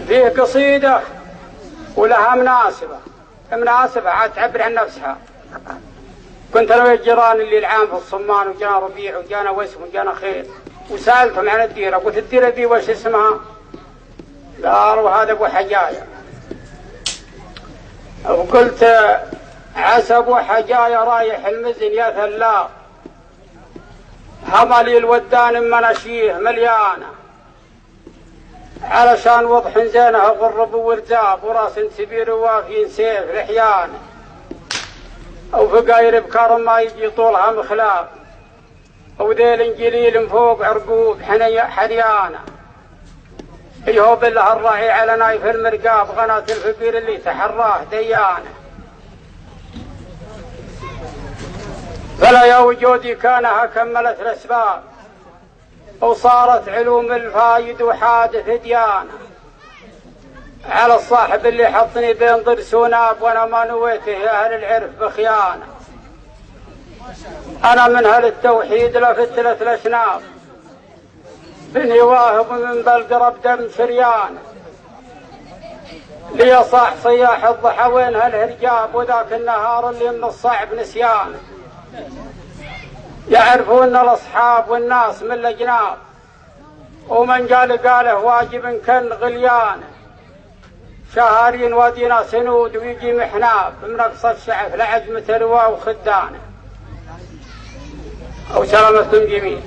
فيه قصيدة ولها مناسبة عاد تعبر عن نفسها. كنت أنا والجيران اللي العام في الصمان، وجانا ربيع وجانا وسم وجانا خير، وسألتهم عن الديرة، قلت الديرة دي وش اسمها؟ قالوا هذا أبو حجاية. وقلت عسى أبو حجاية رايح المزن يا ثلاث، هملي الودان مناشيه مليانة، علشان وضح زينه غرب ورزاب، وراس سبير وافين سيف لحيانه، او فقاير بكار ما يجي طولها مخلاف، او ذيل جليل فوق عرقوب حريانه، ايهو بالله الراعي على نايف المرقاب، غناة الفقير اللي تحراه ديانه. فلا يا وجودي كانها كملت الاسباب، وصارت علوم الفايد وحادث ديانه، على الصاحب اللي حطني بين ضرس وناب، وانا ما نويته يا اهل العرف بخيانه. انا من اهل التوحيد لفت الاشناب، بني واهب من بلقرب دم شريانه، لي صاح صياح الضحى وينها الهرجاب، وذاك النهار اللي من الصعب نسيانه. يعرفون الاصحاب والناس من الاجناب، ومن قاله واجب كان غليانه، شهارين ودينا سنود ويجي محناب، من اقصى الشعف لعجمة روا وخدانه. او سلامة جميل.